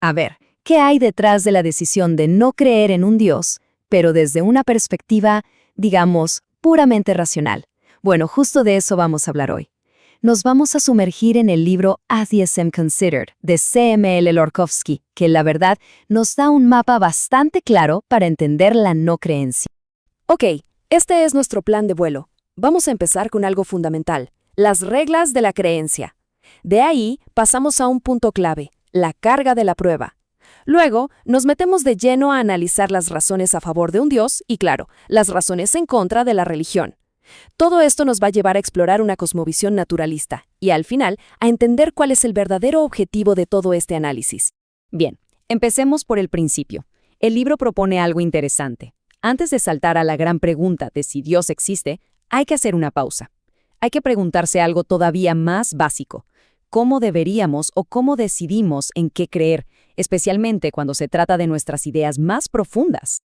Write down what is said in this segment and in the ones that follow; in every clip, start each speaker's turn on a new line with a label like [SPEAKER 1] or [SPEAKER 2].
[SPEAKER 1] A ver, ¿qué hay detrás de la decisión de no creer en un Dios, pero desde una perspectiva, digamos, puramente racional? Bueno, justo de eso vamos a hablar hoy. Nos vamos a sumergir en el libro Atheism Considered de C.M.L. Lorkovsky, que la verdad nos da un mapa bastante claro para entender la no creencia.
[SPEAKER 2] Ok, este es nuestro plan de vuelo. Vamos a empezar con algo fundamental, las reglas de la creencia. De ahí pasamos a un punto clave, la carga de la prueba. Luego, nos metemos de lleno a analizar las razones a favor de un Dios y, claro, las razones en contra de la religión. Todo esto nos va a llevar a explorar una cosmovisión naturalista y, al final, a entender cuál es el verdadero objetivo de todo este análisis.
[SPEAKER 1] Bien, empecemos por el principio. El libro propone algo interesante. Antes de saltar a la gran pregunta de si Dios existe, hay que hacer una pausa. Hay que preguntarse algo todavía más básico. ¿Cómo deberíamos o cómo decidimos en qué creer, especialmente cuando se trata de nuestras ideas más profundas?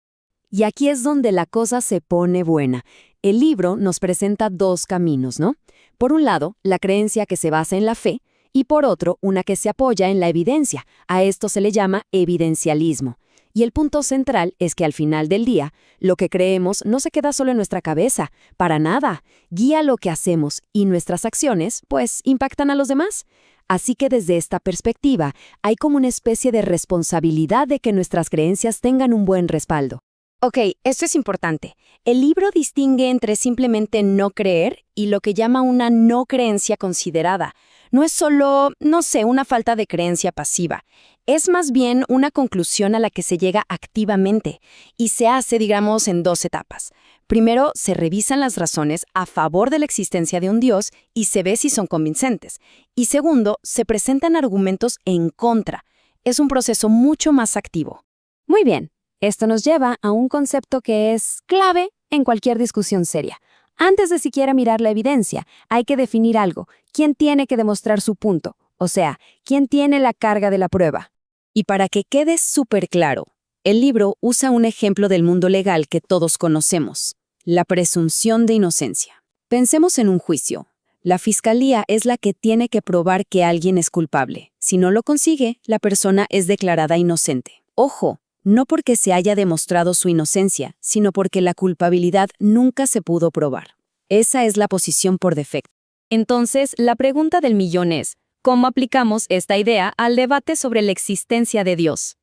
[SPEAKER 1] Y aquí es donde la cosa se pone buena. El libro nos presenta dos caminos, ¿no? Por un lado, la creencia que se basa en la fe, y por otro, una que se apoya en la evidencia. A esto se le llama evidencialismo. Y el punto central es que al final del día, lo que creemos no se queda solo en nuestra cabeza, para nada. Guía lo que hacemos y nuestras acciones, pues, impactan a los demás. Así que desde esta perspectiva, hay como una especie de responsabilidad de que nuestras creencias tengan un buen respaldo.
[SPEAKER 3] Ok, esto es importante. El libro distingue entre simplemente no creer y lo que llama una no creencia considerada. No es solo, no sé, una falta de creencia pasiva. Es más bien una conclusión a la que se llega activamente y se hace, digamos, en dos etapas. Primero, se revisan las razones a favor de la existencia de un Dios y se ve si son convincentes. Y segundo, se presentan argumentos en contra. Es un proceso mucho más activo.
[SPEAKER 2] Muy bien. Esto nos lleva a un concepto que es clave en cualquier discusión seria. Antes de siquiera mirar la evidencia, hay que definir algo. ¿Quién tiene que demostrar su punto? O sea, ¿quién tiene la carga de la prueba?
[SPEAKER 1] Y para que quede súper claro, el libro usa un ejemplo del mundo legal que todos conocemos, la presunción de inocencia. Pensemos en un juicio. La fiscalía es la que tiene que probar que alguien es culpable. Si no lo consigue, la persona es declarada inocente. Ojo, no porque se haya demostrado su inocencia, sino porque la culpabilidad nunca se pudo probar. Esa es la posición por defecto. Entonces, la pregunta del millón es, ¿cómo aplicamos esta idea al debate sobre la existencia de Dios?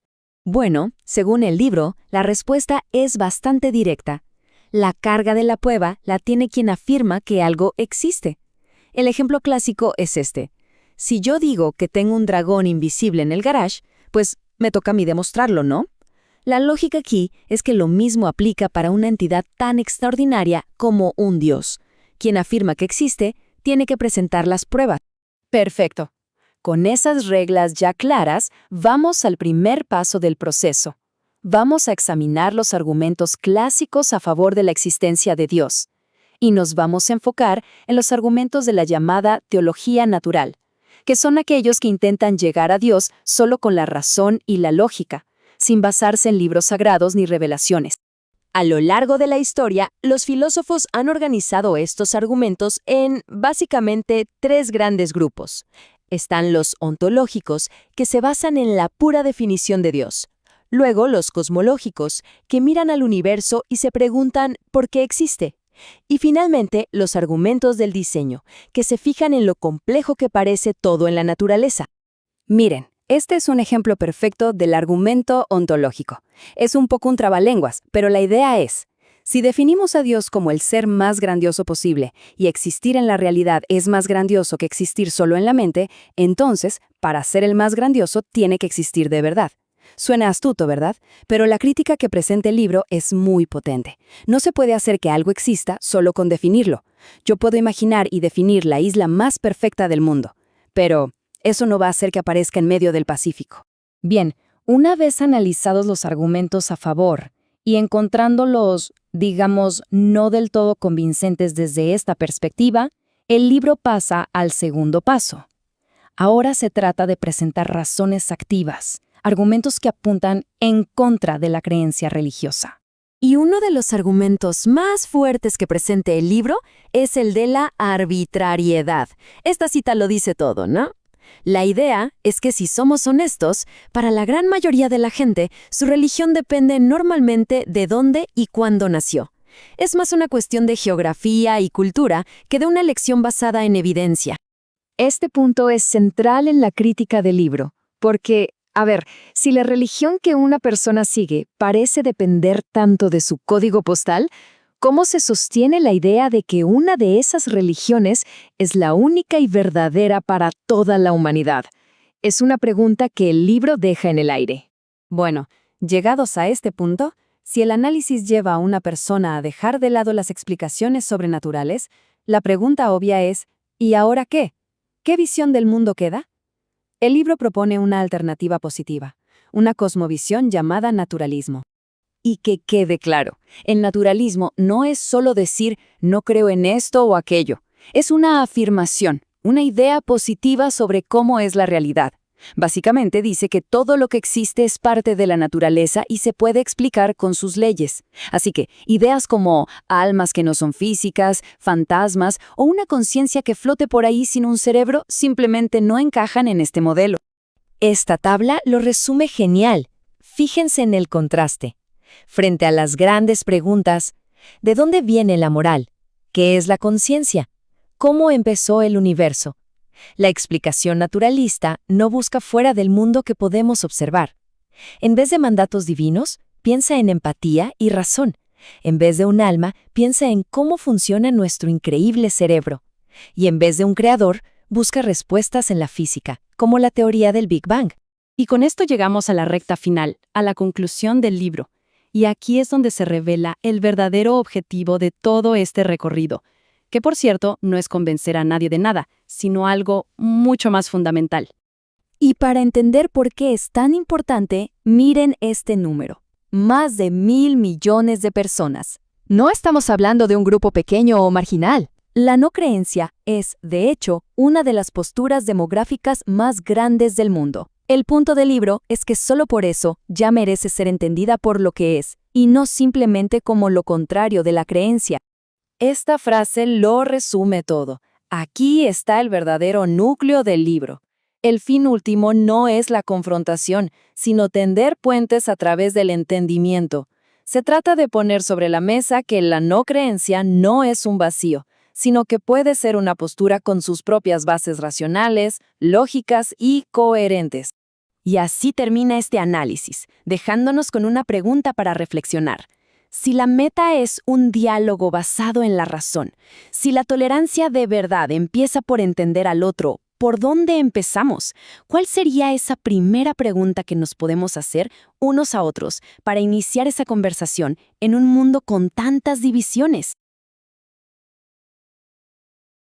[SPEAKER 1] Bueno, según el libro, la respuesta es bastante directa. La carga de la prueba la tiene quien afirma que algo existe. El ejemplo clásico es este. Si yo digo que tengo un dragón invisible en el garage, pues me toca a mí demostrarlo, ¿no? La lógica aquí es que lo mismo aplica para una entidad tan extraordinaria como un Dios. Quien afirma que existe, tiene que presentar las pruebas. Perfecto. Con esas reglas ya claras, vamos al primer paso del proceso. Vamos a examinar los argumentos clásicos a favor de la existencia de Dios. Y nos vamos a enfocar en los argumentos de la llamada teología natural, que son aquellos que intentan llegar a Dios solo con la razón y la lógica, sin basarse en libros sagrados ni revelaciones. A lo largo de la historia, los filósofos han organizado estos argumentos en, básicamente, tres grandes grupos. Están los ontológicos, que se basan en la pura definición de Dios. Luego, los cosmológicos, que miran al universo y se preguntan ¿por qué existe? Y finalmente, los argumentos del diseño, que se fijan en lo complejo que parece todo en la naturaleza.
[SPEAKER 2] Miren. Este es un ejemplo perfecto del argumento ontológico. Es un poco un trabalenguas, pero la idea es, si definimos a Dios como el ser más grandioso posible y existir en la realidad es más grandioso que existir solo en la mente, entonces, para ser el más grandioso, tiene que existir de verdad. Suena astuto, ¿verdad? Pero la crítica que presenta el libro es muy potente. No se puede hacer que algo exista solo con definirlo. Yo puedo imaginar y definir la isla más perfecta del mundo, pero eso no va a hacer que aparezca en medio del Pacífico.
[SPEAKER 1] Bien, una vez analizados los argumentos a favor y encontrando los, digamos, no del todo convincentes desde esta perspectiva, el libro pasa al segundo paso. Ahora se trata de presentar razones activas, argumentos que apuntan en contra de la creencia religiosa.
[SPEAKER 2] Y uno de los argumentos más fuertes que presenta el libro es el de la arbitrariedad. Esta cita lo dice todo, ¿no?
[SPEAKER 3] La idea es que si somos honestos, para la gran mayoría de la gente, su religión depende normalmente de dónde y cuándo nació. Es más una cuestión de geografía y cultura que de una elección basada en evidencia.
[SPEAKER 1] Este punto es central en la crítica del libro, porque, a ver, si la religión que una persona sigue parece depender tanto de su código postal, ¿cómo se sostiene la idea de que una de esas religiones es la única y verdadera para toda la humanidad? Es una pregunta que el libro deja en el aire.
[SPEAKER 2] Bueno, llegados a este punto, si el análisis lleva a una persona a dejar de lado las explicaciones sobrenaturales, la pregunta obvia es, ¿y ahora qué? ¿Qué visión del mundo queda? El libro propone una alternativa positiva, una cosmovisión llamada naturalismo. Y que quede claro, el naturalismo no es solo decir no creo en esto o aquello, es una afirmación, una idea positiva sobre cómo es la realidad. Básicamente dice que todo lo que existe es parte de la naturaleza y se puede explicar con sus leyes. Así que ideas como almas que no son físicas, fantasmas o una conciencia que flote por ahí sin un cerebro simplemente no encajan en este modelo.
[SPEAKER 3] Esta tabla lo resume genial. Fíjense en el contraste. Frente a las grandes preguntas, ¿de dónde viene la moral? ¿Qué es la conciencia? ¿Cómo empezó el universo? La explicación naturalista no busca fuera del mundo que podemos observar. En vez de mandatos divinos, piensa en empatía y razón. En vez de un alma, piensa en cómo funciona nuestro increíble cerebro. Y en vez de un creador, busca respuestas en la física, como la teoría del Big Bang.
[SPEAKER 2] Y con esto llegamos a la recta final, a la conclusión del libro. Y aquí es donde se revela el verdadero objetivo de todo este recorrido, que por cierto no es convencer a nadie de nada, sino algo mucho más fundamental. Y para entender por qué es tan importante, miren este número. Más de 1.000 millones de personas. No estamos hablando de un grupo pequeño o marginal. La no creencia es, de hecho, una de las posturas demográficas más grandes del mundo. El punto del libro es que solo por eso ya merece ser entendida por lo que es, y no simplemente como lo contrario de la creencia. Esta frase lo resume todo. Aquí está el verdadero núcleo del libro. El fin último no es la confrontación, sino tender puentes a través del entendimiento. Se trata de poner sobre la mesa que la no creencia no es un vacío, sino que puede ser una postura con sus propias bases racionales, lógicas y coherentes. Y así termina este análisis, dejándonos con una pregunta para reflexionar. Si la meta es un diálogo basado en la razón, si la tolerancia de verdad empieza por entender al otro, ¿por dónde empezamos? ¿Cuál sería esa primera pregunta que nos podemos hacer unos a otros para iniciar esa conversación en un mundo con tantas divisiones?